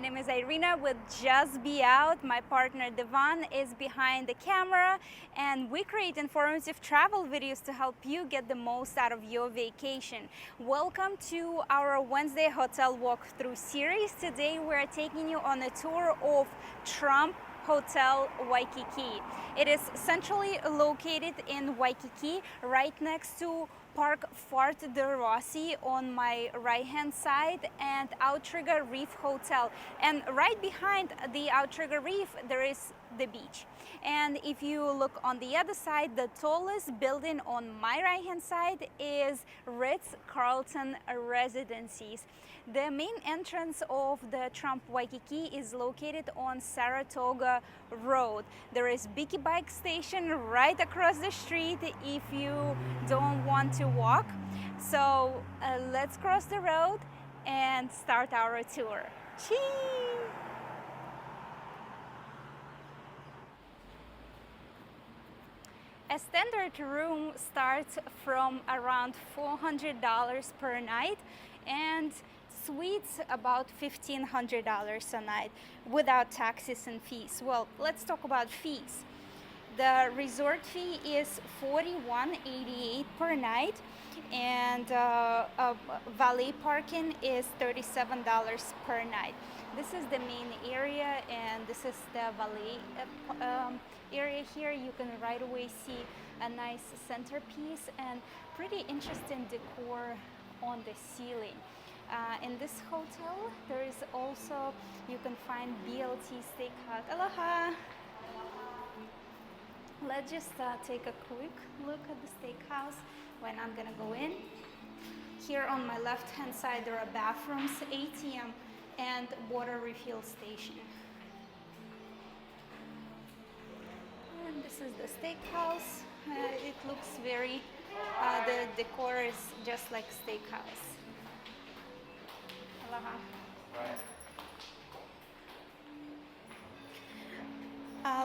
name is Irina with Just Be Out. My partner Devon is behind the camera, and we create informative travel videos to help you get the most out of your vacation. Welcome to our Wednesday hotel walkthrough series. Today we're taking you on a tour of Trump Hotel Waikiki. It is centrally located in Waikiki, right next to Park Fort de Rossi on my right hand side and Outrigger Reef Hotel. And right behind the Outrigger Reef there is the beach. And if you look on the other side, the tallest building on my right hand side is Ritz-Carlton Residences. The main entrance of the Trump Waikiki is located on Saratoga Road. There is Biki Bike Station right across the street if you don't want to walk. So let's cross the road and start our tour. Chee! A standard room starts from around $400 per night, and suites about $1,500 a night without taxes and fees. Well, let's talk about fees. The resort fee is $41.88 per night, and valet parking is $37 per night. This is the main area, and this is the valet area here. You can right away see a nice centerpiece and pretty interesting decor on the ceiling. In this hotel, there is also, you can find BLT Steakhouse. Aloha! Let's just take a quick look at the steakhouse when I'm gonna go in. Here on my left hand side there are bathrooms, ATM, and water refill station. And this is the steakhouse. It looks very, the decor is just like steakhouse. Aloha.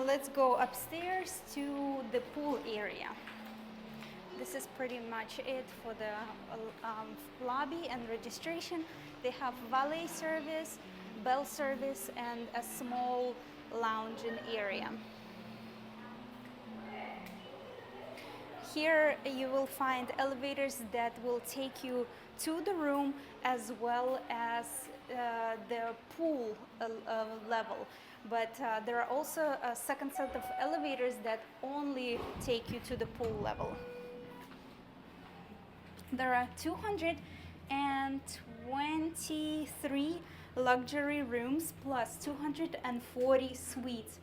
Let's go upstairs to the pool area. This is pretty much it for the lobby and registration. They have valet service, bell service, and a small lounging area. Here you will find elevators that will take you to the room as well as the pool level. But there are also a second set of elevators that only take you to the pool level. There are 223 luxury rooms plus 240 suites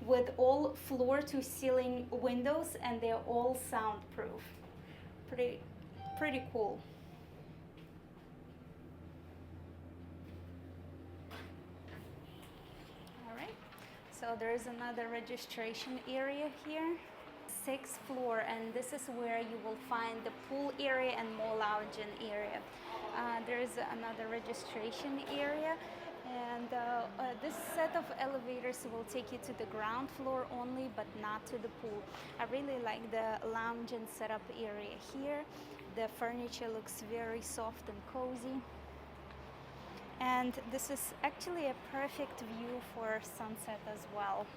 with all floor-to-ceiling windows, and they're all soundproof. Pretty cool. All right, so there is another registration area here. 6th floor, and this is where you will find the pool area and more lounging area. There is another registration area, and this set of elevators will take you to the ground floor only, but not to the pool. I really like the lounge and setup area here. The furniture looks very soft and cozy. And this is actually a perfect view for sunset as well.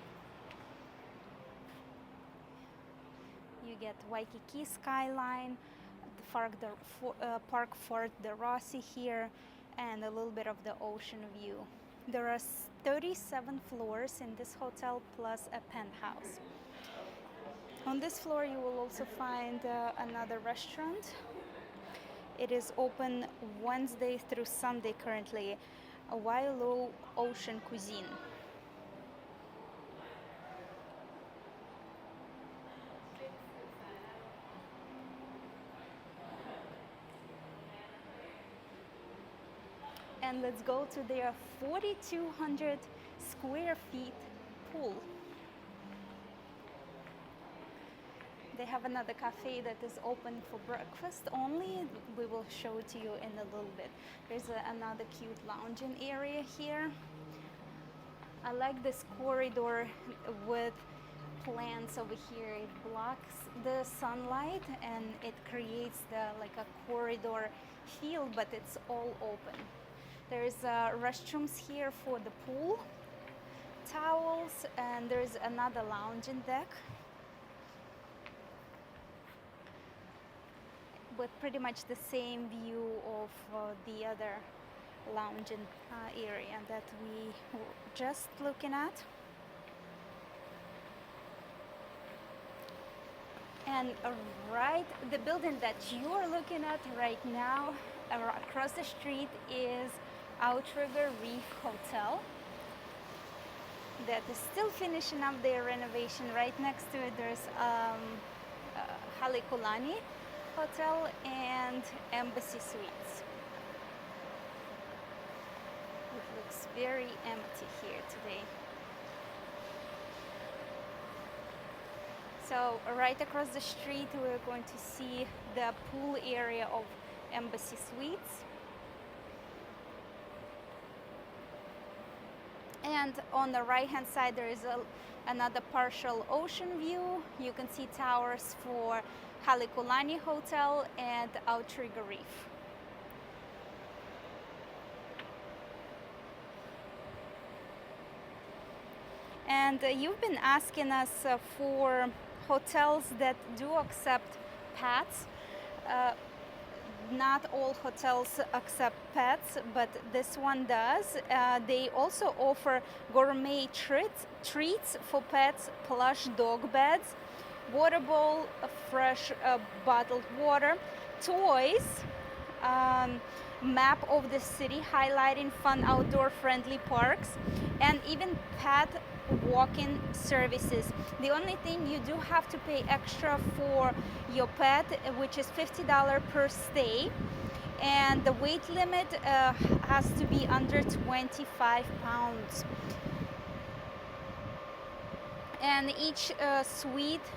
You get Waikiki skyline, the Park Fort de Rossi here, and a little bit of the ocean view. There are 37 floors in this hotel plus a penthouse. On this floor you will also find another restaurant. It is open Wednesday through Sunday currently, a Oahu Ocean Cuisine. And let's go to their 4,200 square feet pool. They have another cafe that is open for breakfast only. We will show it to you in a little bit. There's another cute lounging area here. I like this corridor with plants over here. It blocks the sunlight and it creates like a corridor feel, but it's all open. There's restrooms here for the pool, towels, and there's another lounging deck with pretty much the same view of the other lounging area that we were just looking at. And the building that you're looking at right now, across the street, is Outrigger Reef Hotel that is still finishing up their renovation. Right next to it, there's Halekulani Hotel and Embassy Suites. It looks very empty here today. So right across the street, we're going to see the pool area of Embassy Suites. And on the right-hand side, there is another partial ocean view. You can see towers for Halekulani Hotel and Outrigger Reef. And you've been asking us for hotels that do accept pets. Not all hotels accept pets, but this one does. They also offer gourmet treats for pets, plush dog beds, water bowl, fresh bottled water, toys, map of the city highlighting fun outdoor friendly parks, and even pet walk-in services. The only thing, you do have to pay extra for your pet, which is $50 per stay, and the weight limit has to be under 25 pounds. And each suite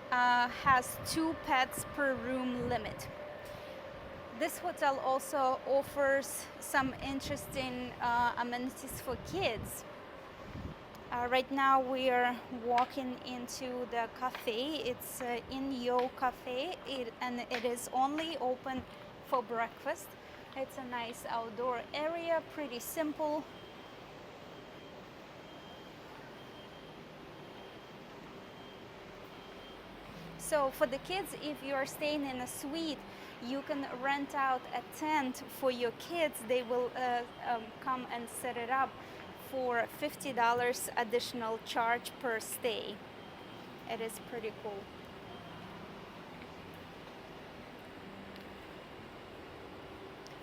has 2 pets per room limit. This hotel also offers some interesting amenities for kids. Right now we are walking into the cafe. It's In Yo Cafe, and it is only open for breakfast. It's a nice outdoor area, pretty simple. So for the kids, if you're staying in a suite, you can rent out a tent for your kids. They will come and set it up for $50 additional charge per stay. It is pretty cool.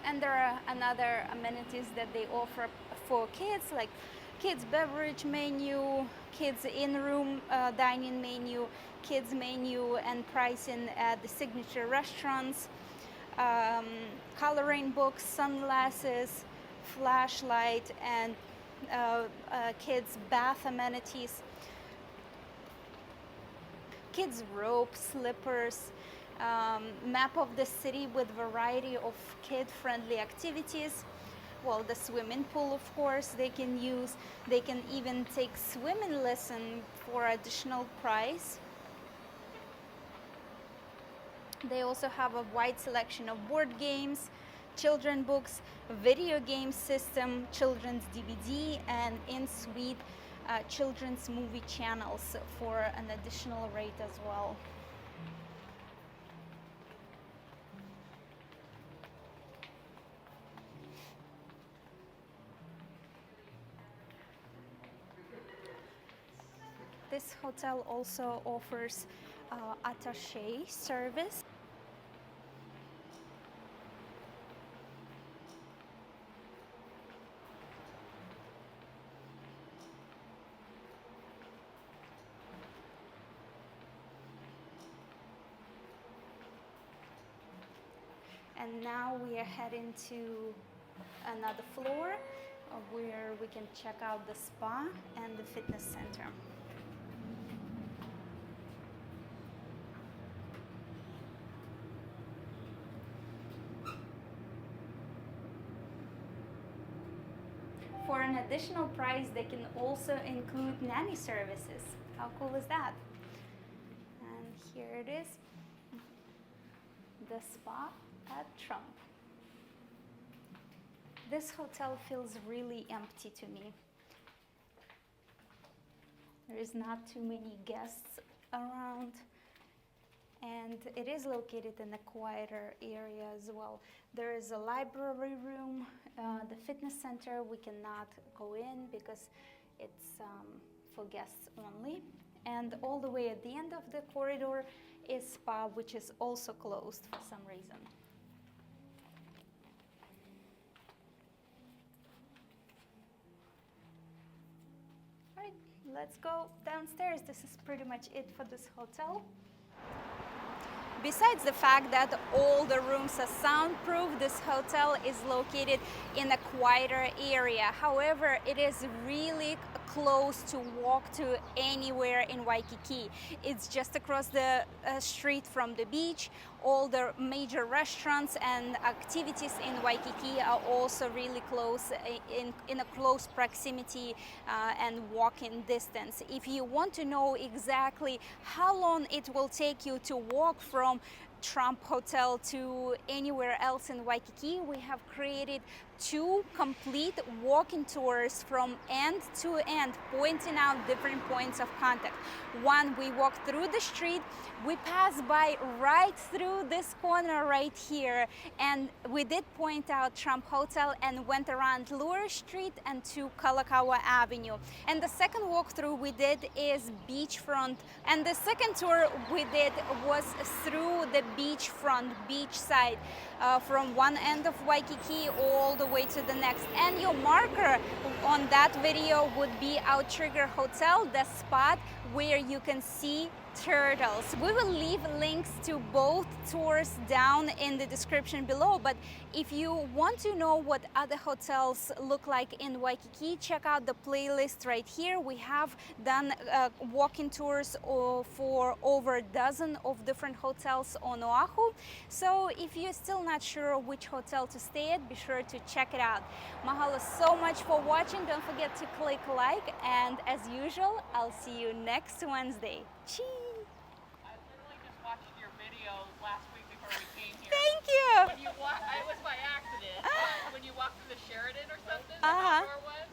And there are another amenities that they offer for kids, like kids beverage menu, kids in-room dining menu, kids menu and pricing at the signature restaurants, coloring books, sunglasses, flashlight, and kids bath amenities, kids rope, slippers, map of the city with variety of kid-friendly activities. Well, the swimming pool, of course, they can use. They can even take swimming lesson for additional price. They also have a wide selection of board games, children books, video game system, children's DVD, and in-suite children's movie channels for an additional rate as well. This hotel also offers attaché service. And now we are heading to another floor where we can check out the spa and the fitness center. For an additional price, they can also include nanny services. How cool is that? And here it is, the spa at Trump. This hotel feels really empty to me. There is not too many guests around, and it is located in a quieter area as well. There is a library room, the fitness center we cannot go in because it's for guests only. And all the way at the end of the corridor is spa, which is also closed for some reason. All right, let's go downstairs. This is pretty much it for this hotel. Besides the fact that all the rooms are soundproof, this hotel is located in a quieter area. However, it is really close to walk to anywhere in Waikiki. It's just across the street from the beach. All the major restaurants and activities in Waikiki are also really close, in a close proximity and walking distance. If you want to know exactly how long it will take you to walk from Trump Hotel to anywhere else in Waikiki, we have created 2 complete walking tours from end to end, pointing out different points of contact. One, we walk through the street, we pass by right through this corner right here, and we did point out Trump Hotel and went around Lure Street and to Kalakaua Avenue. And the second walkthrough we did is beachfront, and the second tour we did was through the beachfront, beach side, from one end of Waikiki all the way to the next. And your marker on that video would be our Trigger Hotel, the spot where you can see turtles. We will leave links to both tours down in the description below, but if you want to know what other hotels look like in Waikiki, check out the playlist right here. We have done walking tours for over a dozen of different hotels on Oahu. So if you're still not sure which hotel to stay at, be sure to check it out. Mahalo so much for watching. Don't forget to click like, and as usual, I'll see you next Wednesday. Cheers! I literally just watched your video last week before we came here. Thank you! When you it was by accident. When you walked through the Sheraton or something, the Uh-huh. outdoor one.